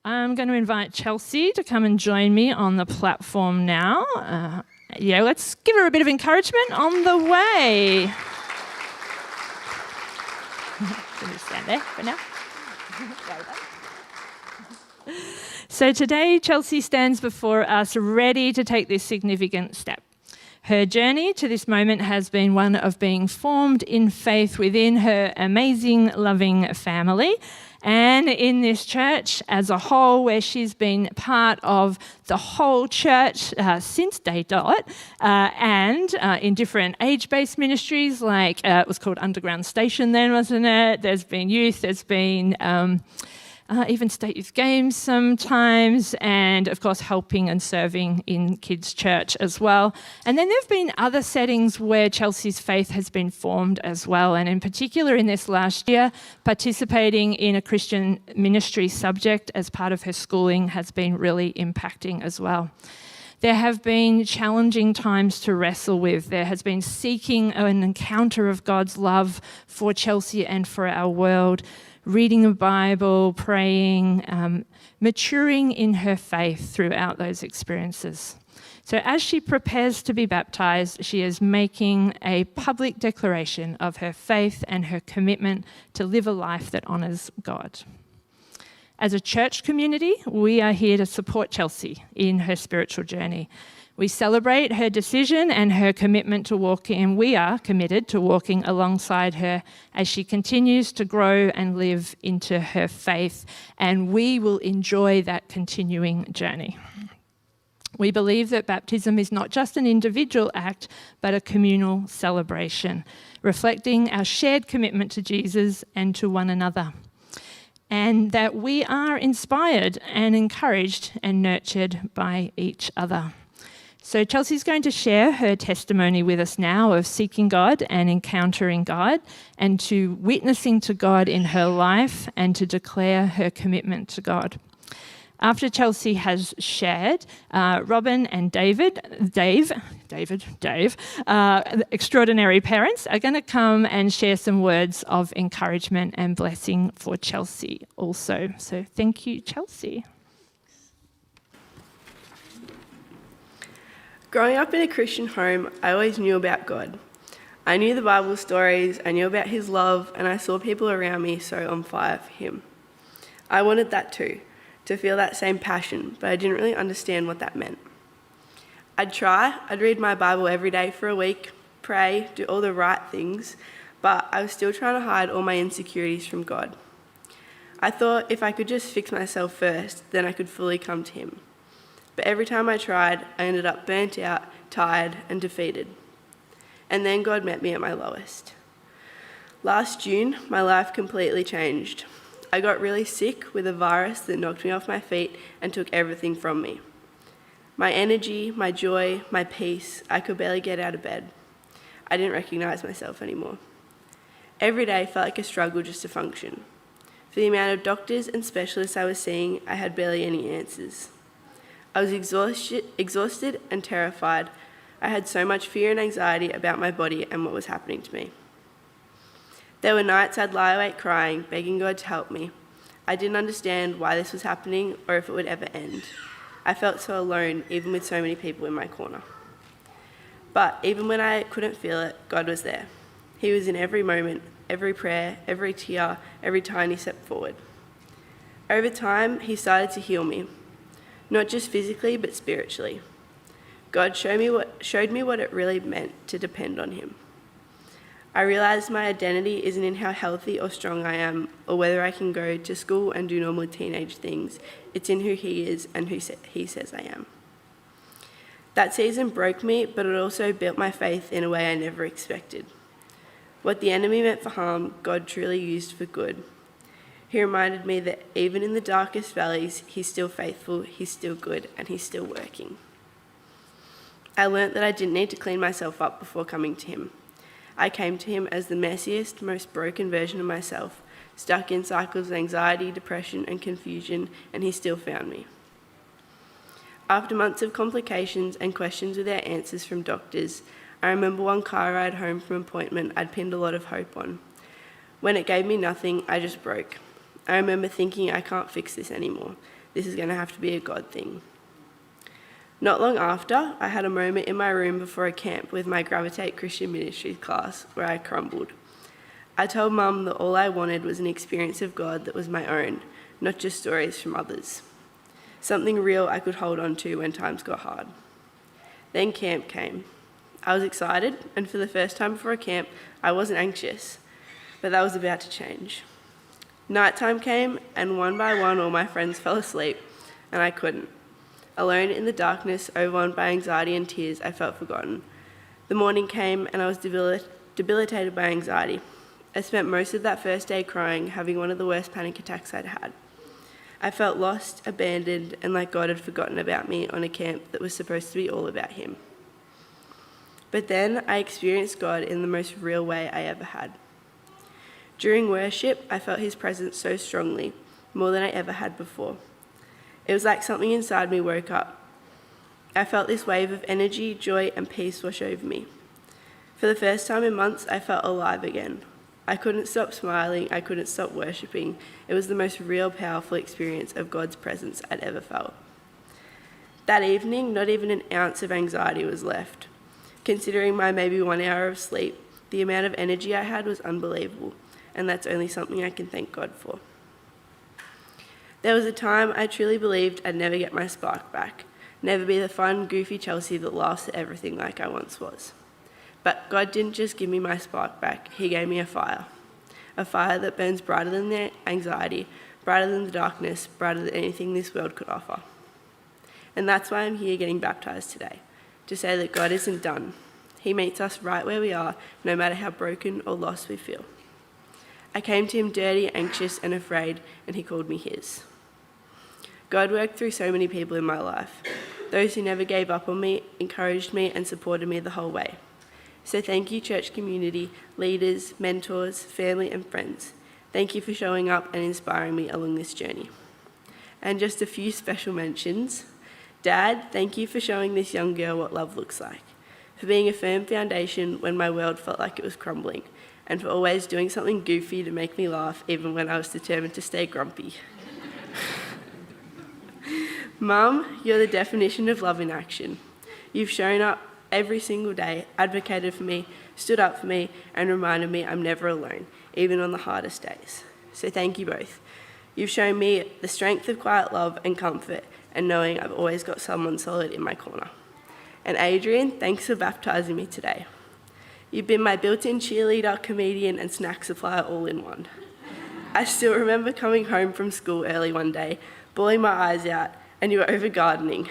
I'm going to invite Chelsea to come and join me on the platform now. Let's give her a bit of encouragement on the way. Can you stand there for now? So today, Chelsea stands before us ready to take this significant step. Her journey to this moment has been one of being formed in faith within her amazing, loving family and in this church as a whole, where she's been part of the whole church since day dot, and in different age-based ministries, like it was called Underground Station then, wasn't it? There's been youth, there's been even state youth games sometimes, and of course helping and serving in kids' church as well. And then there have been other settings where Chelsea's faith has been formed as well, and in particular in this last year, participating in a Christian ministry subject as part of her schooling has been really impacting as well. There have been challenging times to wrestle with. There has been seeking an encounter of God's love for Chelsea and for our world, reading the Bible, praying, maturing in her faith throughout those experiences. So as she prepares to be baptised, she is making a public declaration of her faith and her commitment to live a life that honours God. As a church community, we are here to support Chelsea in her spiritual journey. We celebrate her decision and her commitment to walking, and we are committed to walking alongside her as she continues to grow and live into her faith, and we will enjoy that continuing journey. We believe that baptism is not just an individual act, but a communal celebration, reflecting our shared commitment to Jesus and to one another, and that we are inspired and encouraged and nurtured by each other. So Chelsea's going to share her testimony with us now of seeking God and encountering God, and to witnessing to God in her life and to declare her commitment to God. After Chelsea has shared, Robin and Dave, extraordinary parents, are going to come and share some words of encouragement and blessing for Chelsea also. So thank you, Chelsea. Growing up in a Christian home, I always knew about God. I knew the Bible stories, I knew about his love, and I saw people around me so on fire for him. I wanted that too, to feel that same passion, but I didn't really understand what that meant. I'd read my Bible every day for a week, pray, do all the right things, but I was still trying to hide all my insecurities from God. I thought if I could just fix myself first, then I could fully come to him. But every time I tried, I ended up burnt out, tired, and defeated. And then God met me at my lowest. Last June, my life completely changed. I got really sick with a virus that knocked me off my feet and took everything from me. My energy, my joy, my peace, I could barely get out of bed. I didn't recognise myself anymore. Every day felt like a struggle just to function. For the amount of doctors and specialists I was seeing, I had barely any answers. I was exhausted and terrified. I had so much fear and anxiety about my body and what was happening to me. There were nights I'd lie awake crying, begging God to help me. I didn't understand why this was happening or if it would ever end. I felt so alone, even with so many people in my corner. But even when I couldn't feel it, God was there. He was in every moment, every prayer, every tear, every tiny step forward. Over time, he started to heal me. Not just physically, but spiritually. God showed me what it really meant to depend on him. I realised my identity isn't in how healthy or strong I am, or whether I can go to school and do normal teenage things. It's in who he is and who he says I am. That season broke me, but it also built my faith in a way I never expected. What the enemy meant for harm, God truly used for good. He reminded me that even in the darkest valleys, he's still faithful, he's still good, and he's still working. I learnt that I didn't need to clean myself up before coming to him. I came to him as the messiest, most broken version of myself, stuck in cycles of anxiety, depression, and confusion, and he still found me. After months of complications and questions without answers from doctors, I remember one car ride home from an appointment I'd pinned a lot of hope on. When it gave me nothing, I just broke. I remember thinking, I can't fix this anymore. This is going to have to be a God thing. Not long after, I had a moment in my room before a camp with my Gravitate Christian Ministries class where I crumbled. I told Mum that all I wanted was an experience of God that was my own, not just stories from others. Something real I could hold on to when times got hard. Then camp came. I was excited, and for the first time before a camp, I wasn't anxious, but that was about to change. Nighttime came, and one by one all my friends fell asleep, and I couldn't. Alone in the darkness, overwhelmed by anxiety and tears, I felt forgotten. The morning came, and I was debilitated by anxiety. I spent most of that first day crying, having one of the worst panic attacks I'd had. I felt lost, abandoned, and like God had forgotten about me on a camp that was supposed to be all about him. But then I experienced God in the most real way I ever had. During worship, I felt his presence so strongly, more than I ever had before. It was like something inside me woke up. I felt this wave of energy, joy, and peace wash over me. For the first time in months, I felt alive again. I couldn't stop smiling, I couldn't stop worshipping. It was the most real, powerful experience of God's presence I'd ever felt. That evening, not even an ounce of anxiety was left. Considering my maybe 1 hour of sleep, the amount of energy I had was unbelievable, and that's only something I can thank God for. There was a time I truly believed I'd never get my spark back, never be the fun, goofy Chelsea that laughs at everything like I once was. But God didn't just give me my spark back, he gave me a fire that burns brighter than the anxiety, brighter than the darkness, brighter than anything this world could offer. And that's why I'm here getting baptised today, to say that God isn't done. He meets us right where we are, no matter how broken or lost we feel. I came to him dirty, anxious, and afraid, and he called me his. God worked through so many people in my life. Those who never gave up on me, encouraged me, and supported me the whole way. So thank you, church community, leaders, mentors, family, and friends. Thank you for showing up and inspiring me along this journey. And just a few special mentions. Dad, thank you for showing this young girl what love looks like, for being a firm foundation when my world felt like it was crumbling, and for always doing something goofy to make me laugh even when I was determined to stay grumpy. Mum, you're the definition of love in action. You've shown up every single day, advocated for me, stood up for me, and reminded me I'm never alone, even on the hardest days. So thank you both. You've shown me the strength of quiet love and comfort, and knowing I've always got someone solid in my corner. And Adrian, thanks for baptising me today. You've been my built-in cheerleader, comedian, and snack supplier all in one. I still remember coming home from school early one day, bawling my eyes out, and you were over gardening.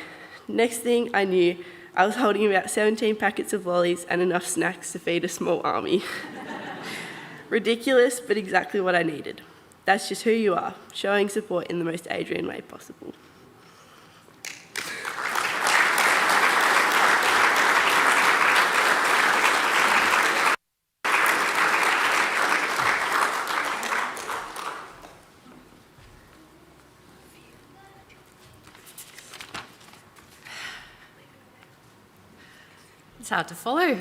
Next thing I knew, I was holding about 17 packets of lollies and enough snacks to feed a small army. Ridiculous, but exactly what I needed. That's just who you are, showing support in the most Adrian way possible. It's hard to follow.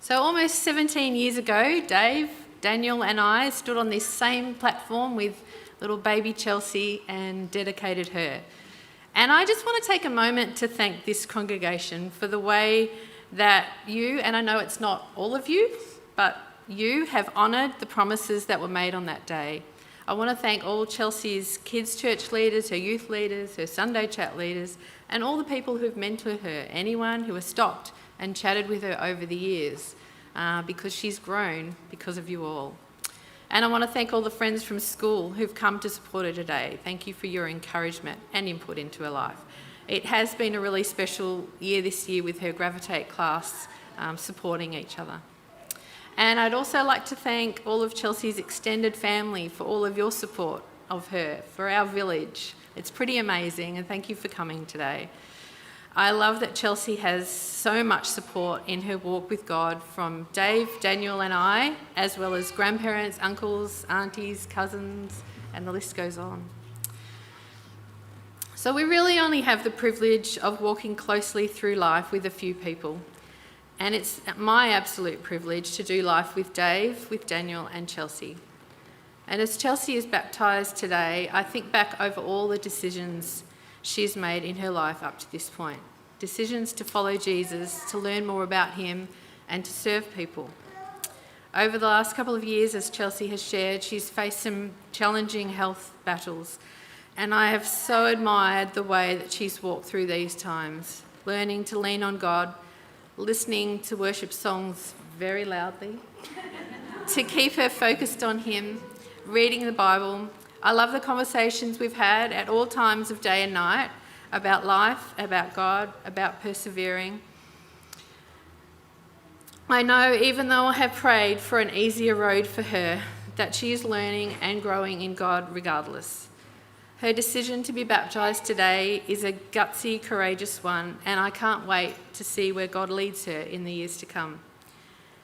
So almost 17 years ago, Dave, Daniel and I stood on this same platform with little baby Chelsea and dedicated her. And I just want to take a moment to thank this congregation for the way that you, and I know it's not all of you, but you have honoured the promises that were made on that day. I want to thank all Chelsea's kids' church leaders, her youth leaders, her Sunday chat leaders, and all the people who've mentored her, anyone who has stopped and chatted with her over the years, because she's grown because of you all. And I want to thank all the friends from school who've come to support her today. Thank you for your encouragement and input into her life. It has been a really special year this year with her Gravitate class supporting each other. And I'd also like to thank all of Chelsea's extended family for all of your support of her, for our village. It's pretty amazing, and thank you for coming today. I love that Chelsea has so much support in her walk with God from Dave, Daniel and I, as well as grandparents, uncles, aunties, cousins, and the list goes on. So we really only have the privilege of walking closely through life with a few people. And it's my absolute privilege to do life with Dave, with Daniel and Chelsea. And as Chelsea is baptised today, I think back over all the decisions she's made in her life up to this point. Decisions to follow Jesus, to learn more about him, and to serve people. Over the last couple of years, as Chelsea has shared, she's faced some challenging health battles. And I have so admired the way that she's walked through these times, learning to lean on God, listening to worship songs very loudly, to keep her focused on him, reading the Bible. I love the conversations we've had at all times of day and night about life, about God, about persevering. I know, even though I have prayed for an easier road for her, that she is learning and growing in God regardless. Her decision to be baptised today is a gutsy, courageous one, and I can't wait to see where God leads her in the years to come.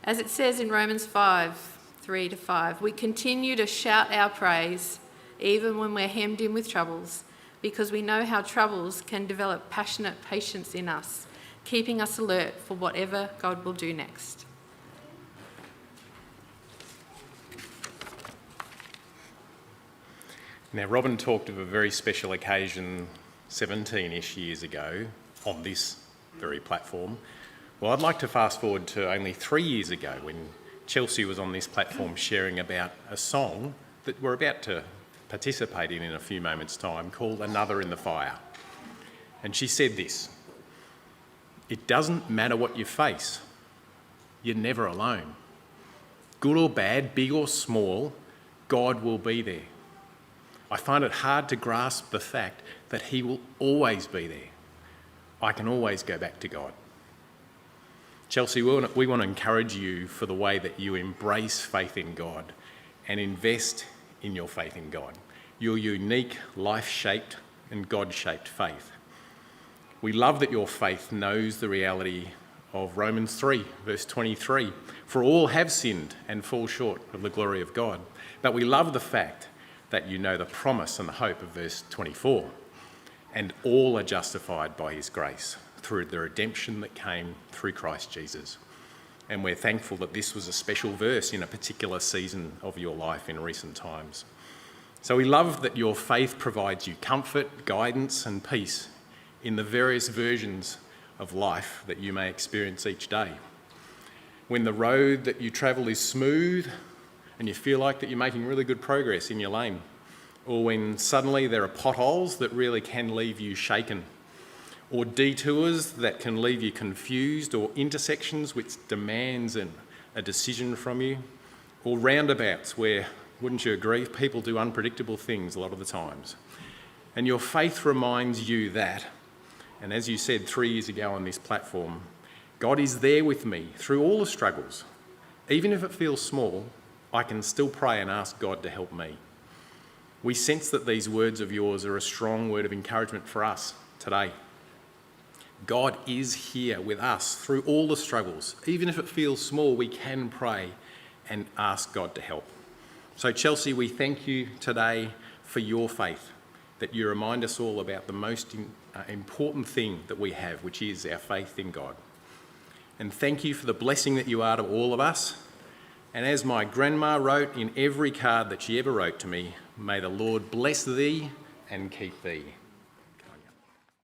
As it says in Romans 5:3-5, we continue to shout our praise even when we're hemmed in with troubles, because we know how troubles can develop passionate patience in us, keeping us alert for whatever God will do next. Now, Robin talked of a very special occasion 17-ish years ago on this very platform. Well, I'd like to fast forward to only 3 years ago when Chelsea was on this platform sharing about a song that we're about to participate in a few moments' time called Another in the Fire. And she said this: "It doesn't matter what you face, you're never alone. Good or bad, big or small, God will be there. I find it hard to grasp the fact that he will always be there. I can always go back to God." Chelsea, we want to encourage you for the way that you embrace faith in God and invest in your faith in God, your unique, life-shaped and God-shaped faith. We love that your faith knows the reality of Romans 3, verse 23, "For all have sinned and fall short of the glory of God." But we love the fact that you know the promise and the hope of verse 24, "And all are justified by his grace through the redemption that came through Christ Jesus." And we're thankful that this was a special verse in a particular season of your life in recent times. So we love that your faith provides you comfort, guidance and peace in the various versions of life that you may experience each day. When the road that you travel is smooth and you feel like that you're making really good progress in your lane, or when suddenly there are potholes that really can leave you shaken, or detours that can leave you confused, or intersections which demands a decision from you, or roundabouts where, wouldn't you agree, people do unpredictable things a lot of the times. And your faith reminds you that, and as you said 3 years ago on this platform, God is there with me through all the struggles. Even if it feels small, I can still pray and ask God to help me. We sense that these words of yours are a strong word of encouragement for us today. God is here with us through all the struggles. Even if it feels small, we can pray and ask God to help. So Chelsea, we thank you today for your faith, that you remind us all about the most important thing that we have, which is our faith in God. And thank you for the blessing that you are to all of us. And as my grandma wrote in every card that she ever wrote to me, may the Lord bless thee and keep thee.